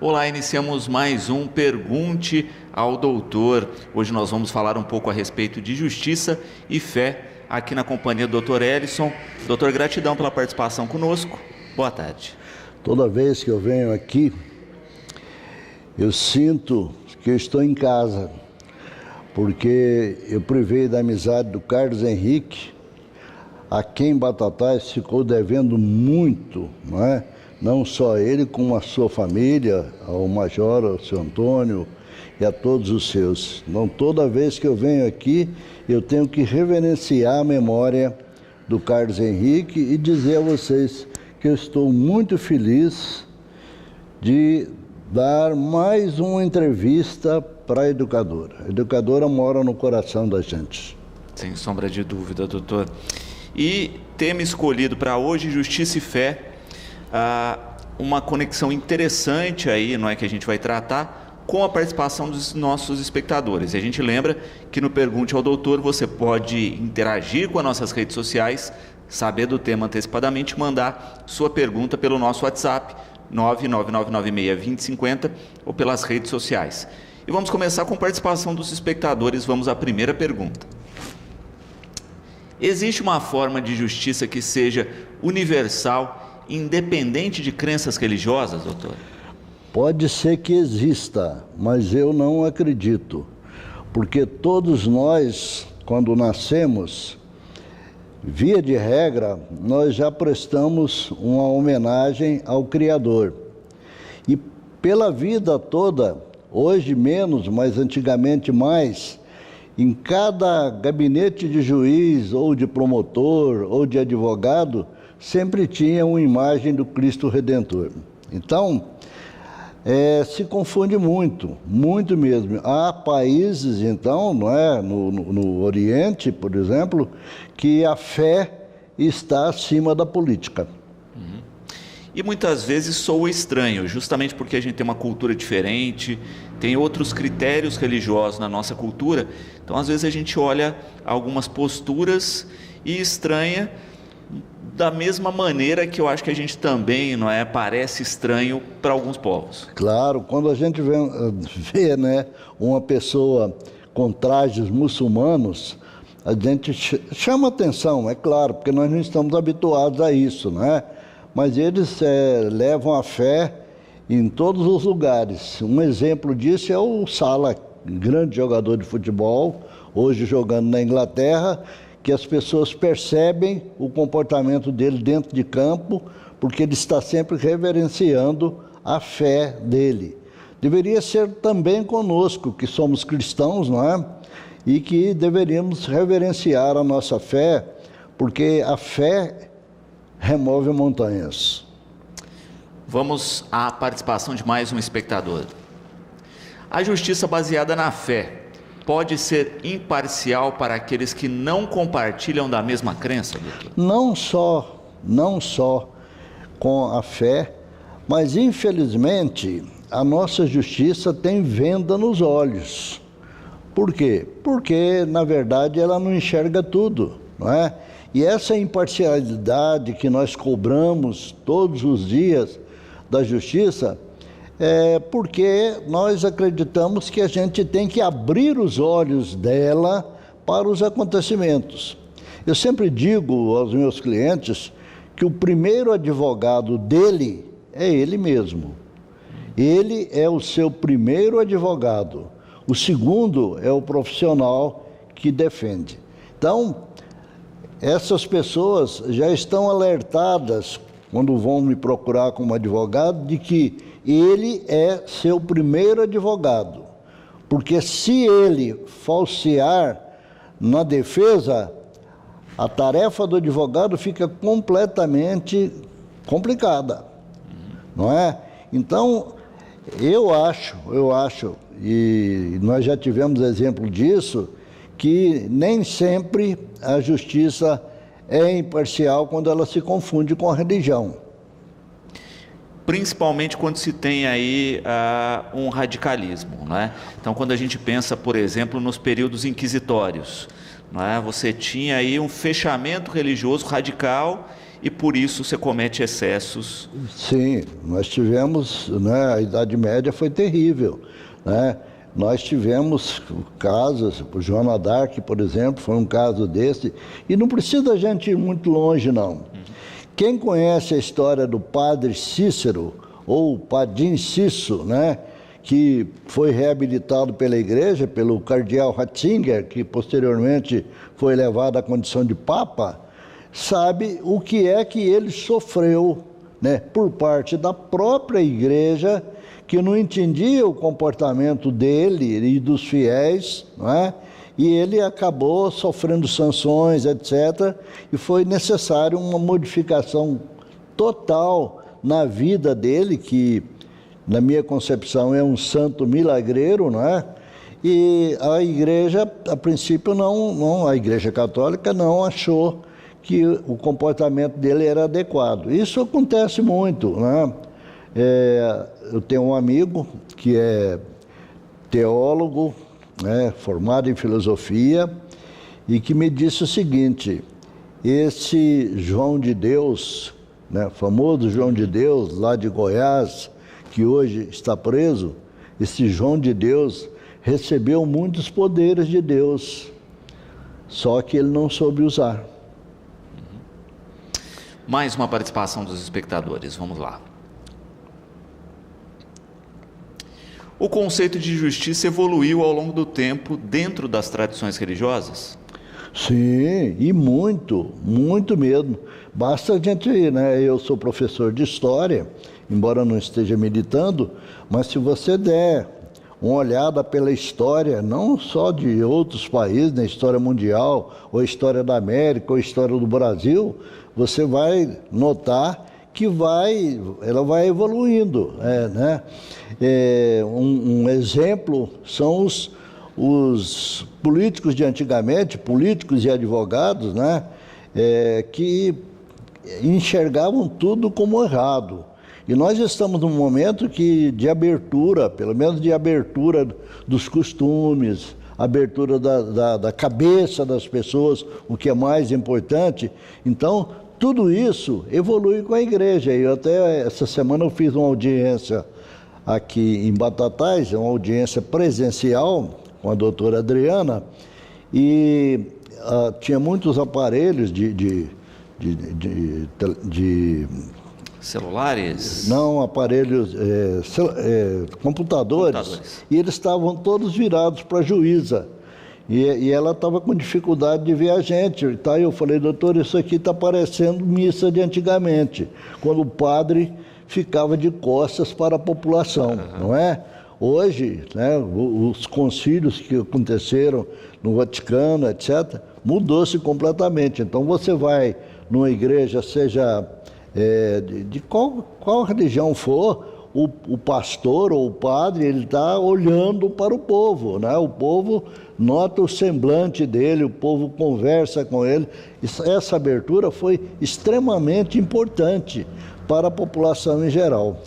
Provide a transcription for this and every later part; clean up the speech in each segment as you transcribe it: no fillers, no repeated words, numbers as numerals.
Olá, iniciamos mais um Pergunte ao Doutor. Hoje nós vamos falar um pouco a respeito de justiça e fé aqui na companhia do Dr. Ellison. Doutor, gratidão pela participação conosco. Boa tarde. Toda vez que eu venho aqui, eu sinto que eu estou em casa, porque eu privei da amizade do Carlos Henrique, a quem Batatais ficou devendo muito, não é? Não só ele, como a sua família, ao Major, ao seu Antônio e a todos os seus. Então, toda vez que eu venho aqui, eu tenho que reverenciar a memória do Carlos Henrique e dizer a vocês que eu estou muito feliz de dar mais uma entrevista para a educadora. A educadora mora no coração da gente. Sem sombra de dúvida, doutor. E tema escolhido para hoje, Justiça e Fé. Uma conexão interessante aí, não é, que a gente vai tratar com a participação dos nossos espectadores. E a gente lembra que no Pergunte ao Doutor você pode interagir com as nossas redes sociais, saber do tema antecipadamente, mandar sua pergunta pelo nosso WhatsApp 999962050 ou pelas redes sociais. E vamos começar com a participação dos espectadores. Vamos à primeira pergunta. Existe uma forma de justiça que seja universal, independente de crenças religiosas, doutor? Pode ser que exista, mas eu não acredito. Porque todos nós, quando nascemos, via de regra, nós já prestamos uma homenagem ao Criador. E pela vida toda, hoje menos, mas antigamente mais, em cada gabinete de juiz, ou de promotor, ou de advogado, sempre tinha uma imagem do Cristo Redentor. Então, se confunde muito, muito mesmo. Há países, então, não é, no Oriente, por exemplo, que a fé está acima da política. E muitas vezes soa estranho, justamente porque a gente tem uma cultura diferente, tem outros critérios religiosos na nossa cultura. Então, às vezes a gente olha algumas posturas e estranha, da mesma maneira que eu acho que a gente também, não é, parece estranho para alguns povos. Claro, quando a gente vê, né, uma pessoa com trajes muçulmanos, a gente chama atenção, é claro, porque nós não estamos habituados a isso, né? Mas eles levam a fé em todos os lugares. Um exemplo disso é o Salah, grande jogador de futebol, hoje jogando na Inglaterra, que as pessoas percebem o comportamento dele dentro de campo, porque ele está sempre reverenciando a fé dele. Deveria ser também conosco, que somos cristãos, não é? E que deveríamos reverenciar a nossa fé, porque a fé remove montanhas. Vamos à participação de mais um espectador. A justiça baseada na fé pode ser imparcial para aqueles que não compartilham da mesma crença, doutor? Não só com a fé, mas infelizmente a nossa justiça tem venda nos olhos. Por quê? Porque, na verdade, ela não enxerga tudo, não é? E essa imparcialidade que nós cobramos todos os dias da justiça é porque nós acreditamos que a gente tem que abrir os olhos dela para os acontecimentos. Eu sempre digo aos meus clientes que o primeiro advogado dele é ele mesmo. Ele é o seu primeiro advogado. O segundo é o profissional que defende. Então, essas pessoas já estão alertadas, quando vão me procurar como advogado, de que ele é seu primeiro advogado. Porque se ele falsear na defesa, a tarefa do advogado fica completamente complicada, não é? Então, eu acho, e nós já tivemos exemplo disso, que nem sempre a justiça é imparcial quando ela se confunde com a religião. Principalmente quando se tem aí um radicalismo, né? Então, quando a gente pensa, por exemplo, nos períodos inquisitórios, não é? Você tinha aí um fechamento religioso radical e por isso você comete excessos. Sim, nós tivemos, né, a Idade Média foi terrível, né? Nós tivemos casos, o Joana d'Arc, por exemplo, foi um caso desse, e não precisa a gente ir muito longe, não. Quem conhece a história do padre Cícero, ou Padim Cisso, né, que foi reabilitado pela igreja, pelo cardeal Ratzinger, que posteriormente foi elevado à condição de papa, sabe o que é que ele sofreu, né, por parte da própria igreja, que não entendia o comportamento dele e dos fiéis, não é? E ele acabou sofrendo sanções, etc. E foi necessário uma modificação total na vida dele, que, na minha concepção, é um santo milagreiro, não é? E a igreja, a princípio, a igreja católica não achou que o comportamento dele era adequado. Isso acontece muito, né? Eu tenho um amigo que é teólogo, né, formado em filosofia, e que me disse o seguinte: esse João de Deus, né, famoso João de Deus, lá de Goiás, que hoje está preso, esse João de Deus recebeu muitos poderes de Deus, só que ele não soube usar. Mais uma participação dos espectadores, vamos lá. O conceito de justiça evoluiu ao longo do tempo dentro das tradições religiosas? Sim, e muito, muito mesmo. Basta a gente ir, né? Eu sou professor de história, embora não esteja militando, mas se você der uma olhada pela história, não só de outros países, na história mundial, ou a história da América, ou a história do Brasil, você vai notar que ela vai evoluindo, né? Um exemplo são os políticos de antigamente, políticos e advogados, né? Que enxergavam tudo como errado. E nós estamos num momento de abertura, pelo menos de abertura dos costumes, abertura da cabeça das pessoas, o que é mais importante. Então, tudo isso evolui com a igreja. E até essa semana eu fiz uma audiência aqui em Batatais, uma audiência presencial com a doutora Adriana, e tinha muitos aparelhos de celulares? Não, aparelhos, computadores, e eles estavam todos virados para a juíza. E ela estava com dificuldade de ver a gente. Tá? Eu falei: doutor, isso aqui está parecendo missa de antigamente, quando o padre ficava de costas para a população, não é? Hoje, né, os concílios que aconteceram no Vaticano, etc., mudou-se completamente. Então você vai numa igreja, seja de qual religião for, o pastor ou o padre, ele está olhando para o povo, né? O povo nota o semblante dele, o povo conversa com ele. Essa abertura foi extremamente importante para a população em geral.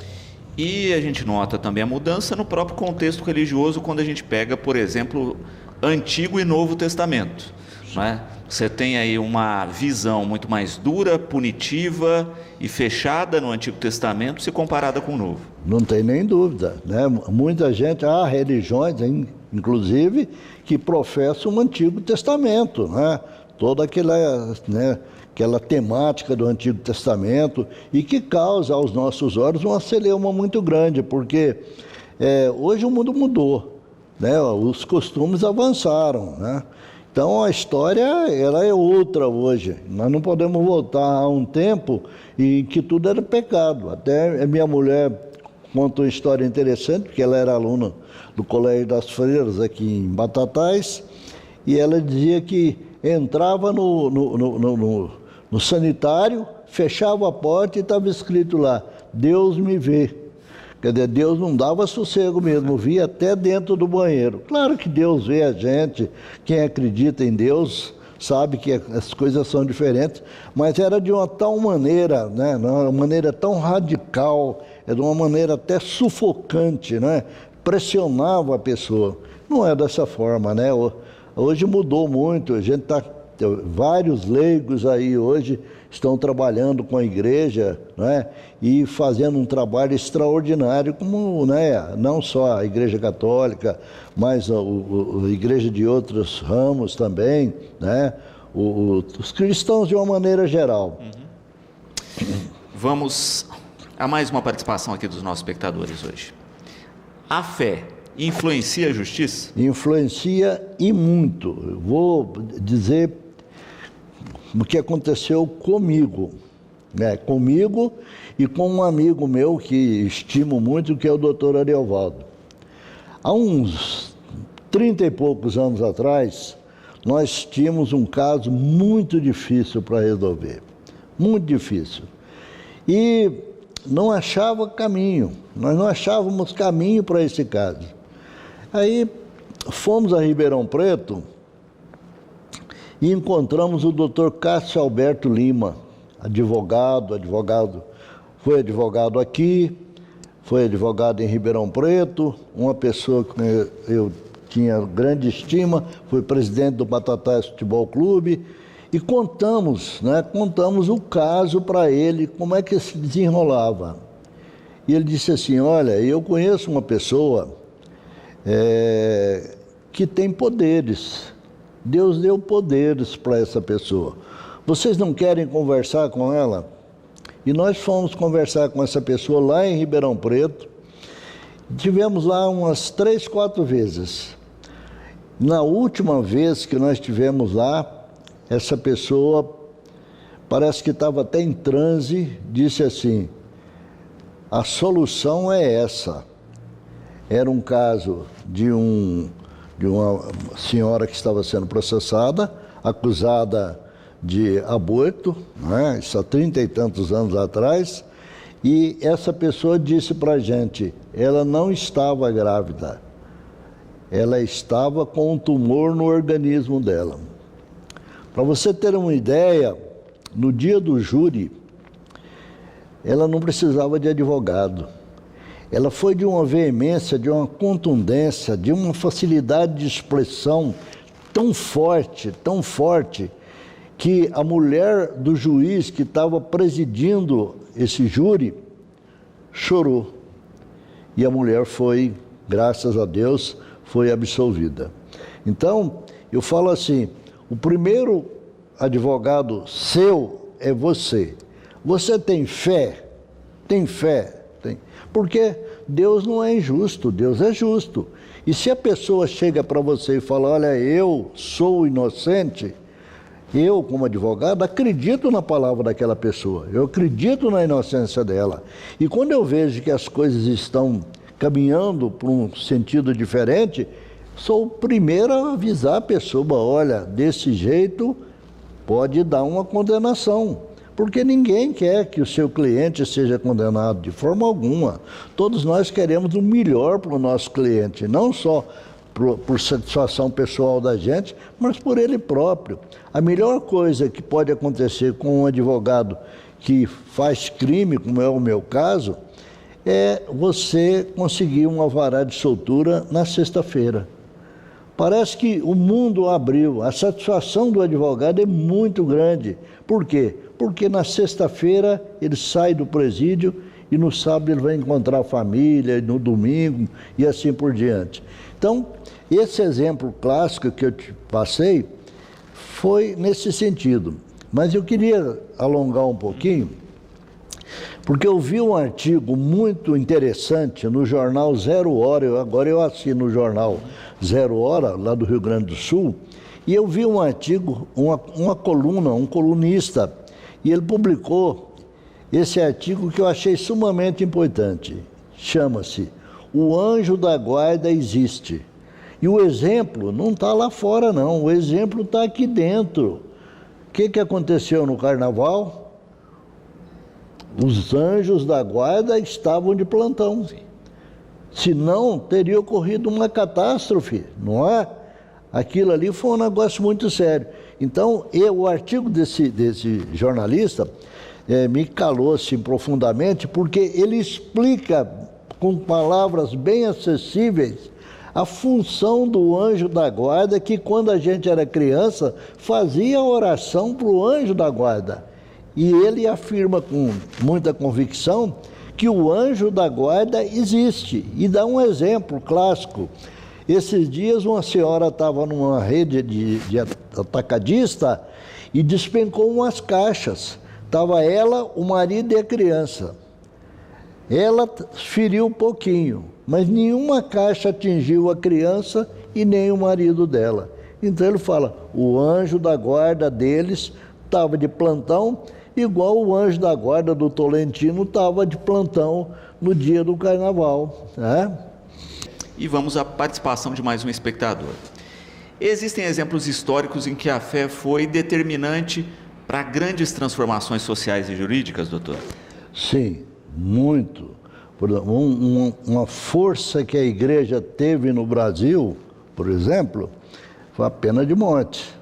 E a gente nota também a mudança no próprio contexto religioso quando a gente pega, por exemplo, Antigo e Novo Testamento, né? Você tem aí uma visão muito mais dura, punitiva e fechada no Antigo Testamento se comparada com o Novo. Não tem nem dúvida, né? Muita gente, há religiões, inclusive, que professam o Antigo Testamento, né? Toda aquela, né, aquela temática do Antigo Testamento, e que causa aos nossos olhos uma celeuma muito grande, porque hoje o mundo mudou, né? Os costumes avançaram, né? Então a história, ela é outra hoje. Nós não podemos voltar a um tempo em que tudo era pecado. Até a minha mulher conta uma história interessante, porque ela era aluna do Colégio das Freiras aqui em Batatais, e ela dizia que entrava no sanitário, fechava a porta e estava escrito lá: Deus me vê. Quer dizer, Deus não dava sossego mesmo, via até dentro do banheiro. Claro que Deus vê a gente, quem acredita em Deus sabe que as coisas são diferentes, mas era de uma tal maneira, né, uma maneira tão radical, de uma maneira até sufocante, né, pressionava a pessoa. Não é dessa forma, né? Hoje mudou muito, a gente vários leigos aí hoje estão trabalhando com a igreja, né, e fazendo um trabalho extraordinário, como, né, não só a Igreja Católica, mas a igreja de outros ramos também, né, os cristãos de uma maneira geral. Vamos a mais uma participação aqui dos nossos espectadores hoje. A fé influencia a justiça? Influencia e muito. Eu vou dizer o que aconteceu comigo, né? Comigo e com um amigo meu que estimo muito, que é o Dr. Ariovaldo. Há uns 30 e poucos anos atrás, nós tínhamos um caso muito difícil para resolver, muito difícil. E não achava caminho, nós não achávamos caminho para esse caso. Aí fomos a Ribeirão Preto e encontramos o Dr. Cássio Alberto Lima, advogado, foi advogado aqui, foi advogado em Ribeirão Preto, uma pessoa que eu tinha grande estima, foi presidente do Batatais Futebol Clube, e contamos o caso para ele, como é que se desenrolava. E ele disse assim: olha, eu conheço uma pessoa que tem poderes. Deus deu poderes para essa pessoa. Vocês não querem conversar com ela? E nós fomos conversar com essa pessoa lá em Ribeirão Preto. Tivemos lá umas 3, 4 vezes. Na última vez que nós estivemos lá, essa pessoa, parece que estava até em transe, disse assim: a solução é essa. Era um caso de uma senhora que estava sendo processada, acusada de aborto, né? Isso há 30 e tantos anos atrás, e essa pessoa disse para a gente: ela não estava grávida, ela estava com um tumor no organismo dela. Para você ter uma ideia, no dia do júri, ela não precisava de advogado. Ela foi de uma veemência, de uma contundência, de uma facilidade de expressão tão forte, que a mulher do juiz que estava presidindo esse júri chorou. E a mulher foi, graças a Deus, foi absolvida. Então, eu falo assim: o primeiro advogado seu é você. Você tem fé? Tem fé? Tem. Porque Deus não é injusto, Deus é justo. E se a pessoa chega para você e fala: olha, eu sou inocente, eu, como advogado, acredito na palavra daquela pessoa, eu acredito na inocência dela. E quando eu vejo que as coisas estão caminhando para um sentido diferente, sou o primeiro a avisar a pessoa: olha, desse jeito pode dar uma condenação. Porque ninguém quer que o seu cliente seja condenado de forma alguma. Todos nós queremos o melhor para o nosso cliente, não só por satisfação pessoal da gente, mas por ele próprio. A melhor coisa que pode acontecer com um advogado que faz crime, como é o meu caso, é você conseguir um alvará de soltura na sexta-feira. Parece que o mundo abriu, a satisfação do advogado é muito grande. Por quê? Porque na sexta-feira ele sai do presídio e no sábado ele vai encontrar a família, no domingo e assim por diante. Então, esse exemplo clássico que eu te passei foi nesse sentido. Mas eu queria alongar um pouquinho, porque eu vi um artigo muito interessante no jornal Zero Hora. Agora eu assino o jornal Zero Hora, lá do Rio Grande do Sul, e eu vi um artigo, uma coluna, um colunista, e ele publicou esse artigo que eu achei sumamente importante. Chama-se O Anjo da Guarda Existe. E o exemplo não está lá fora, não. O exemplo está aqui dentro. O que aconteceu no Carnaval? Os anjos da guarda estavam de plantão. Senão, teria ocorrido uma catástrofe, não é? Aquilo ali foi um negócio muito sério. Então, o artigo desse jornalista me calou assim, profundamente, porque ele explica com palavras bem acessíveis A função do anjo da guarda é que quando a gente era criança, fazia oração para o anjo da guarda. E ele afirma com muita convicção que o anjo da guarda existe. E dá um exemplo clássico. Esses dias uma senhora estava numa rede de atacadista e despencou umas caixas. Estava ela, o marido e a criança. Ela feriu um pouquinho, mas nenhuma caixa atingiu a criança e nem o marido dela. Então ele fala, o anjo da guarda deles estava de plantão, igual o anjo da guarda do Tolentino estava de plantão no dia do carnaval, né? E vamos à participação de mais um espectador. Existem exemplos históricos em que a fé foi determinante para grandes transformações sociais e jurídicas, doutor? Sim, muito. Uma força que a igreja teve no Brasil, por exemplo, foi a pena de morte.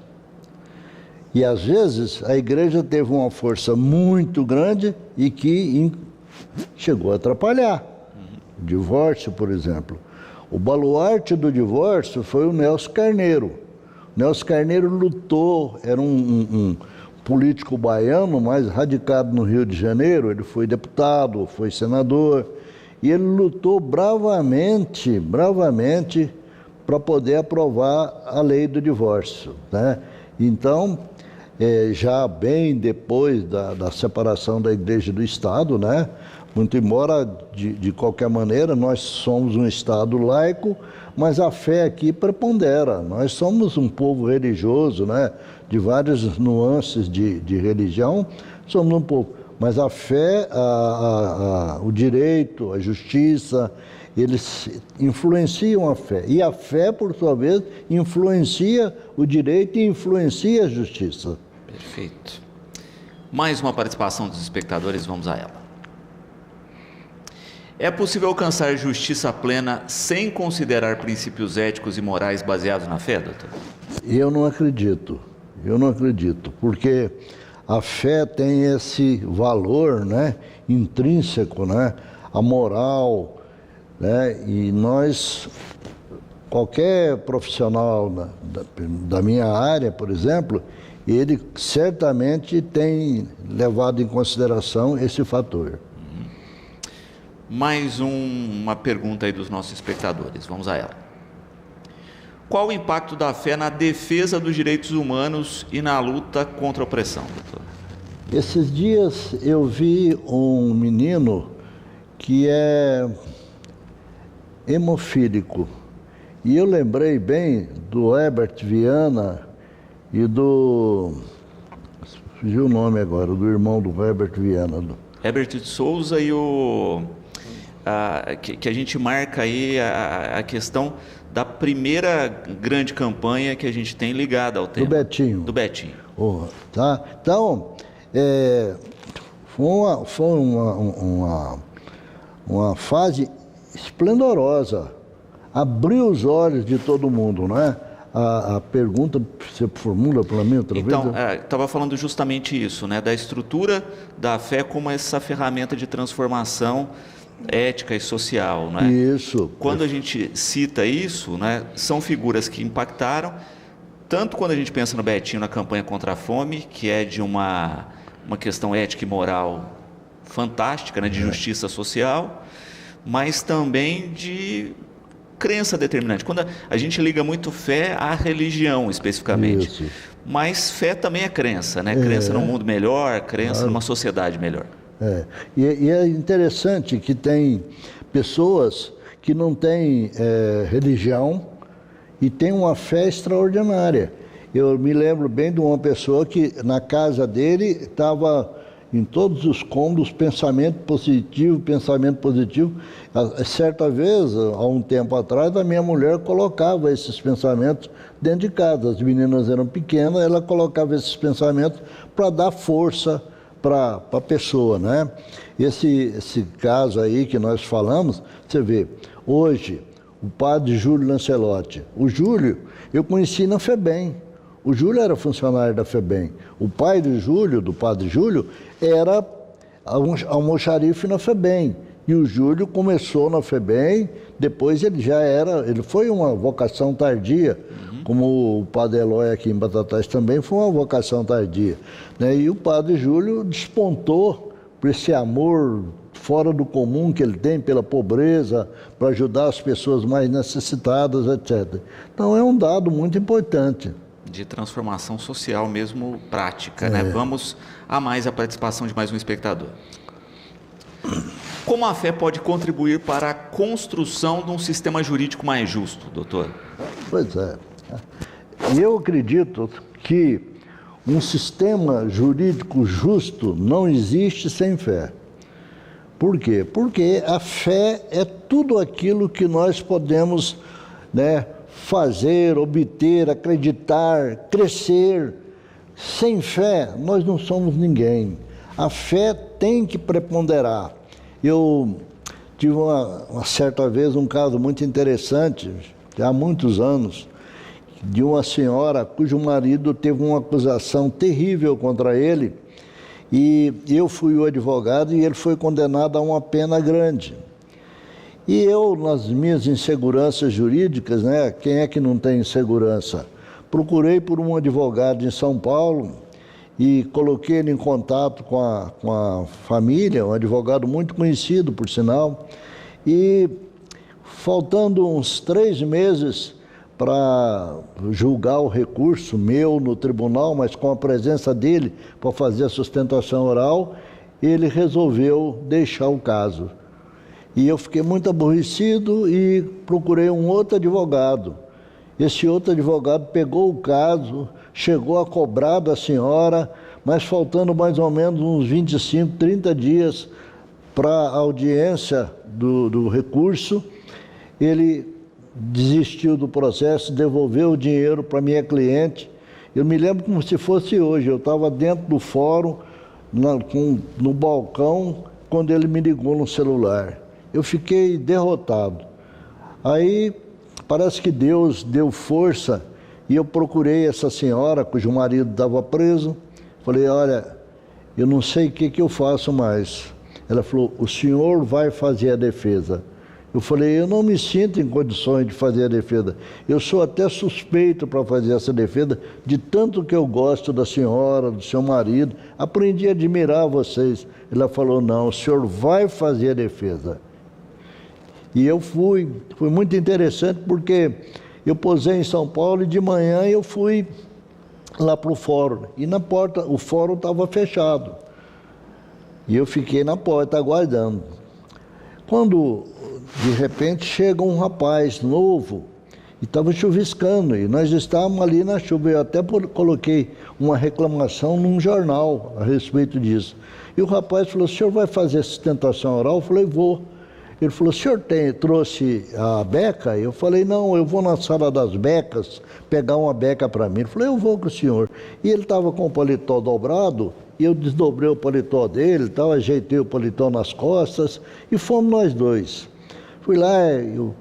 E às vezes a igreja teve uma força muito grande e que chegou a atrapalhar. O divórcio, por exemplo. O baluarte do divórcio foi o Nelson Carneiro. O Nelson Carneiro lutou, era um político baiano, mas radicado no Rio de Janeiro. Ele foi deputado, foi senador, e ele lutou bravamente para poder aprovar a lei do divórcio, né? Então, já bem depois da separação da igreja do Estado, né? Muito embora, de qualquer maneira, nós somos um Estado laico, mas a fé aqui prepondera. Nós somos um povo religioso, né? De várias nuances de religião, somos um povo. Mas a fé, o direito, a justiça, eles influenciam a fé. E a fé, por sua vez, influencia o direito e influencia a justiça. Perfeito. Mais uma participação dos espectadores, vamos a ela. É possível alcançar justiça plena sem considerar princípios éticos e morais baseados na fé, doutor? Eu não acredito, porque a fé tem esse valor, né, intrínseco, né, a moral, né, e nós, qualquer profissional da minha área, por exemplo, ele certamente tem levado em consideração esse fator. Mais uma pergunta aí dos nossos espectadores, vamos a ela. Qual o impacto da fé na defesa dos direitos humanos e na luta contra a opressão, doutor? Esses dias eu vi um menino que é hemofílico, e eu lembrei bem do Herbert Viana e fugiu o nome agora, do irmão do Herbert Viana. Herbert de Souza e que a gente marca aí a questão da primeira grande campanha que a gente tem ligada ao tema. Do Betinho. Tá? Então, foi uma fase esplendorosa. Abriu os olhos de todo mundo, não é? A pergunta, você formula para mim outra vez? Então, estava falando justamente isso, né? Da estrutura da fé como essa ferramenta de transformação ética e social, né? Isso. Quando a gente cita isso, né, são figuras que impactaram, tanto quando a gente pensa no Betinho na campanha contra a fome, que é de uma questão ética e moral fantástica, né, de justiça social, mas também de crença determinante. Quando a gente liga muito fé à religião, especificamente. Isso. Mas fé também é crença, né? Crença num mundo melhor, crença numa sociedade melhor. E é interessante que tem pessoas que não têm religião e têm uma fé extraordinária. Eu me lembro bem de uma pessoa que na casa dele estava em todos os cômodos pensamento positivo. Certa vez, há um tempo atrás, a minha mulher colocava esses pensamentos dentro de casa. As meninas eram pequenas, ela colocava esses pensamentos para dar força para a pessoa, né? Esse caso aí que nós falamos, você vê, hoje, o padre Júlio Lancelotti. O Júlio, eu conheci na FEBEM. O Júlio era funcionário da FEBEM. O pai do Júlio, do padre Júlio, era almoxarife na FEBEM. E o Júlio começou na FEBEM, depois ele foi uma vocação tardia, como o Padre Eloy aqui em Batatais também foi uma vocação tardia, né? E o Padre Júlio despontou por esse amor fora do comum que ele tem pela pobreza, para ajudar as pessoas mais necessitadas, etc. Então é um dado muito importante. De transformação social mesmo prática, né? Vamos a mais a participação de mais um espectador. Como a fé pode contribuir para a construção de um sistema jurídico mais justo, doutor? Pois é. Eu acredito que um sistema jurídico justo não existe sem fé. Por quê? Porque a fé é tudo aquilo que nós podemos, né, fazer, obter, acreditar, crescer. Sem fé, nós não somos ninguém. A fé tem que preponderar. Eu tive uma certa vez um caso muito interessante, já há muitos anos, de uma senhora cujo marido teve uma acusação terrível contra ele, e eu fui o advogado e ele foi condenado a uma pena grande. E eu, nas minhas inseguranças jurídicas, né, quem é que não tem insegurança? Procurei por um advogado em São Paulo e coloquei ele em contato com a família, um advogado muito conhecido, por sinal, e faltando uns 3 meses para julgar o recurso meu no tribunal, mas com a presença dele para fazer a sustentação oral, ele resolveu deixar o caso. E eu fiquei muito aborrecido e procurei um outro advogado. Esse outro advogado pegou o caso, chegou a cobrar da senhora, mas faltando mais ou menos uns 25, 30 dias para a audiência do recurso, ele desistiu do processo, devolveu o dinheiro para minha cliente. Eu me lembro como se fosse hoje, eu estava dentro do fórum, no balcão, quando ele me ligou no celular. Eu fiquei derrotado. Aí parece que Deus deu força e eu procurei essa senhora, cujo marido estava preso. Falei, olha, eu não sei o que eu faço mais. Ela falou, o senhor vai fazer a defesa. Eu falei, eu não me sinto em condições de fazer a defesa. Eu sou até suspeito para fazer essa defesa, de tanto que eu gosto da senhora, do seu marido. Aprendi a admirar vocês. Ela falou, não, o senhor vai fazer a defesa. E eu fui. Foi muito interessante porque eu posei em São Paulo e de manhã eu fui lá para o fórum. E na porta, o fórum estava fechado. E eu fiquei na porta aguardando. Quando, de repente, chega um rapaz novo e estava chuviscando. E nós estávamos ali na chuva. Eu até coloquei uma reclamação num jornal a respeito disso. E o rapaz falou, o senhor vai fazer sustentação oral? Eu falei, vou. Ele falou, o senhor trouxe a beca? Eu falei, não, eu vou na sala das becas pegar uma beca para mim. Ele falou, eu vou com o senhor. E ele estava com o paletó dobrado, e eu desdobrei o paletó dele, ajeitei o paletó nas costas, e fomos nós dois. Fui lá, eu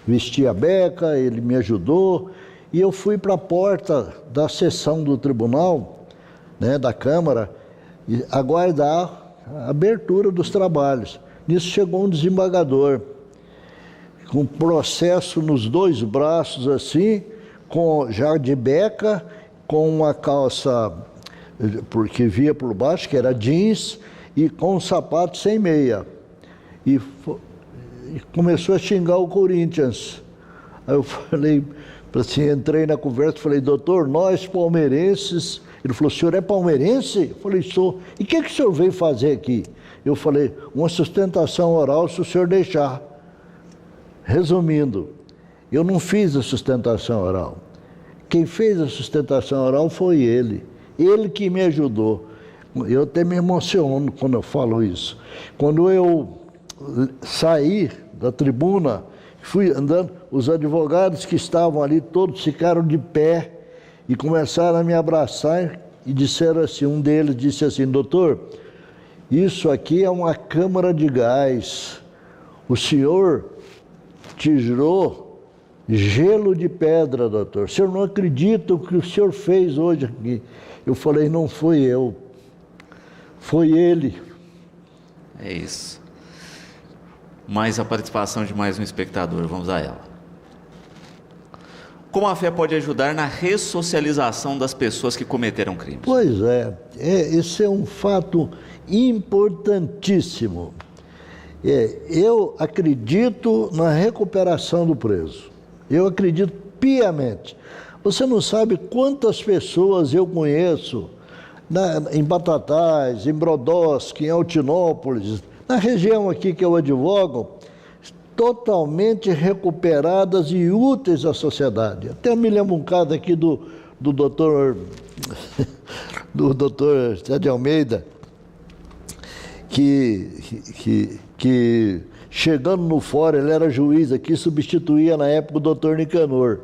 vesti a beca, ele me ajudou, e eu fui para a porta da sessão do tribunal, né, da Câmara, e aguardar a abertura dos trabalhos. Nisso chegou um desembargador, com processo nos 2 braços assim, já de beca, com uma calça, porque via por baixo, que era jeans, e com um sapato sem meia. E começou a xingar o Corinthians. Aí eu falei, assim, entrei na conversa, falei, doutor, nós palmeirenses... Ele falou, o senhor é palmeirense? Eu falei, sou. E o que o senhor veio fazer aqui? Eu falei, uma sustentação oral se o senhor deixar. Resumindo, eu não fiz a sustentação oral. Quem fez a sustentação oral foi ele. Ele que me ajudou. Eu até me emociono quando eu falo isso. Quando eu saí da tribuna, fui andando, os advogados que estavam ali todos ficaram de pé e começaram a me abraçar e disseram assim, um deles disse assim, doutor, isso aqui é uma câmara de gás. O senhor tirou gelo de pedra, doutor. O senhor não acredita o que o senhor fez hoje aqui. Eu falei, não fui eu, foi ele. É isso. mais a participação de mais um espectador. Vamos a ela. Como a fé pode ajudar na ressocialização das pessoas que cometeram crimes? Pois é, esse é um fato importantíssimo. Eu acredito na recuperação do preso. Eu acredito piamente. Você não sabe quantas pessoas eu conheço em Batatais, em Brodowski, em Altinópolis, na região aqui que eu advogo, totalmente recuperadas e úteis à sociedade. Até me lembro um caso aqui do doutor Zé de Almeida, que chegando no fórum, ele era juiz aqui, substituía na época o doutor Nicanor.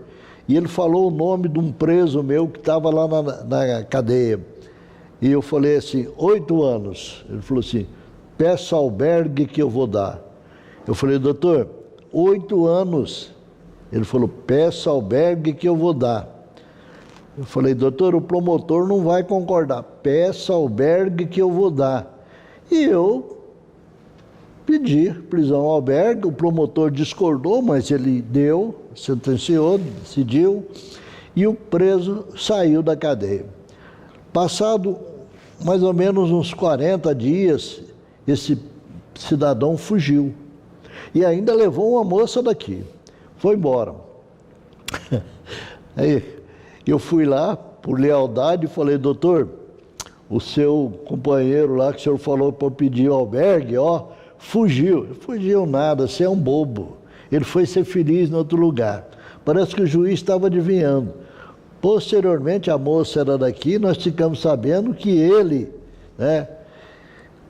E ele falou o nome de um preso meu que estava lá na cadeia. E eu falei assim, 8 anos. Ele falou assim, peça albergue que eu vou dar. Eu falei, doutor, 8 anos. Ele falou, peça albergue que eu vou dar. Eu falei, doutor, o promotor não vai concordar. Peça albergue que eu vou dar. E eu pedi prisão albergue, o promotor discordou, mas ele deu, sentenciou, decidiu, e o preso saiu da cadeia. Passado mais ou menos uns 40 dias, esse cidadão fugiu. E ainda levou uma moça daqui. Foi embora. Aí eu fui lá, por lealdade, e falei, doutor, o seu companheiro lá que o senhor falou para pedir albergue, fugiu. Fugiu nada, você é um bobo. Ele foi ser feliz em outro lugar. Parece que o juiz estava adivinhando. Posteriormente, a moça era daqui, nós ficamos sabendo que ele,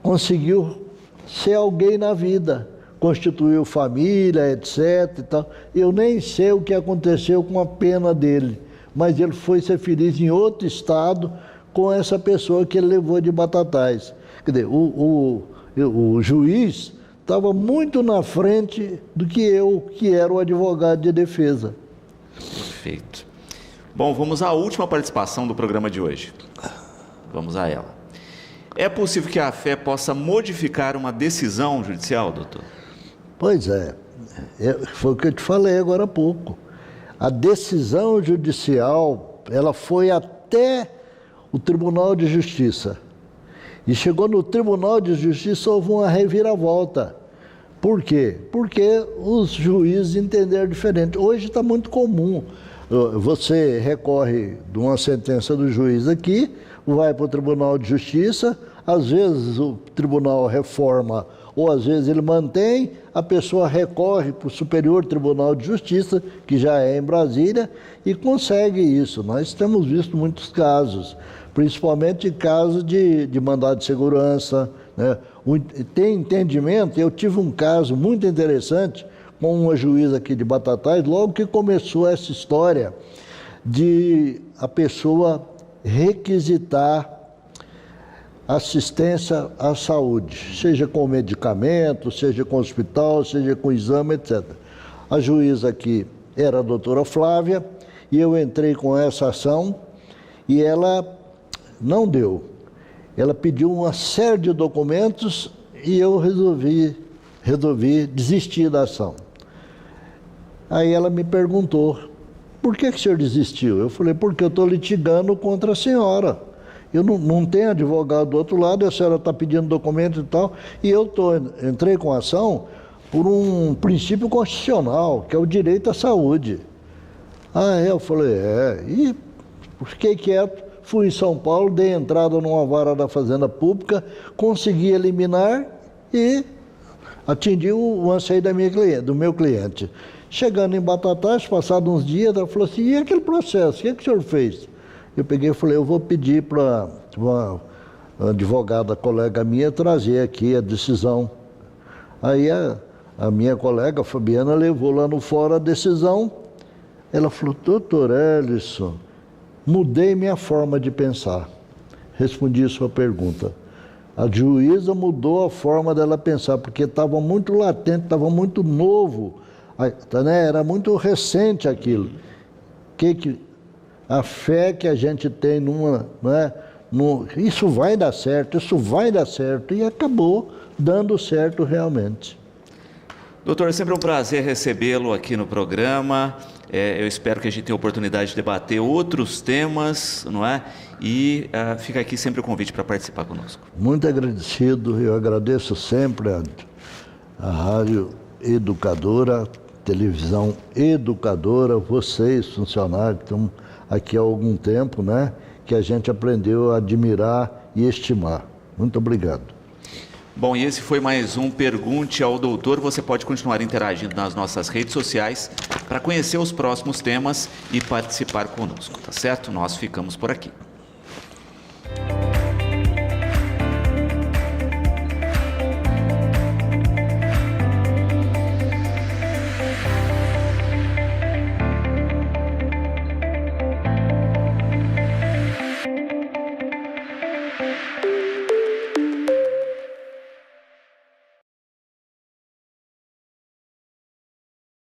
conseguiu ser alguém na vida. Constituiu família, etc. E tal. Eu nem sei o que aconteceu com a pena dele, mas ele foi ser feliz em outro estado com essa pessoa que ele levou de Batatais. Quer dizer, o juiz estava muito na frente do que eu, que era o advogado de defesa. Perfeito. Bom, vamos à última participação do programa de hoje. Vamos a ela. É possível que a fé possa modificar uma decisão judicial, doutor? Pois é. Foi o que eu te falei agora há pouco. A decisão judicial, ela foi até o Tribunal de Justiça. E chegou no Tribunal de Justiça, houve uma reviravolta. Por quê? Porque os juízes entenderam diferente. Hoje está muito comum. Você recorre de uma sentença do juiz aqui, vai para o Tribunal de Justiça, às vezes o tribunal reforma, ou às vezes ele mantém, a pessoa recorre para o Superior Tribunal de Justiça, que já é em Brasília, e consegue isso. Nós temos visto muitos casos, principalmente casos de mandado de segurança, Tem entendimento. Eu tive um caso muito interessante com uma juíza aqui de Batatais, logo que começou essa história de a pessoa requisitar assistência à saúde, seja com medicamento, seja com hospital, seja com exame, etc. A juíza aqui era a doutora Flávia, e eu entrei com essa ação, e ela não deu. Ela pediu uma série de documentos, e eu resolvi desistir da ação. Aí ela me perguntou, por que o senhor desistiu? Eu falei, porque eu estou litigando contra a senhora. Eu não tenho advogado do outro lado, a senhora está pedindo documento e tal, e eu entrei com a ação por um princípio constitucional, que é o direito à saúde. Eu falei, e fiquei quieto, fui em São Paulo, dei entrada numa vara da Fazenda Pública, consegui eliminar e atendi o anseio do meu cliente. Chegando em Batatais, passados uns dias, ela falou assim, e aquele processo, o que o senhor fez? Eu peguei e falei, eu vou pedir para uma advogada, colega minha, trazer aqui a decisão. Aí a minha colega, a Fabiana, levou lá no fórum a decisão. Ela falou, doutor Ellison, mudei minha forma de pensar. Respondi a sua pergunta. A juíza mudou a forma dela pensar, porque estava muito latente, estava muito novo, era muito recente aquilo. A fé que a gente tem isso vai dar certo, e acabou dando certo realmente. Doutor, é sempre um prazer recebê-lo aqui no programa. Eu espero que a gente tenha a oportunidade de debater outros temas, não é? E fica aqui sempre o convite para participar conosco. Muito agradecido, eu agradeço sempre a Rádio Educadora, Televisão Educadora, vocês, funcionários, que estão aqui há algum tempo, né? Que a gente aprendeu a admirar e estimar. Muito obrigado. Bom, e esse foi mais um Pergunte ao Doutor. Você pode continuar interagindo nas nossas redes sociais para conhecer os próximos temas e participar conosco, tá certo? Nós ficamos por aqui.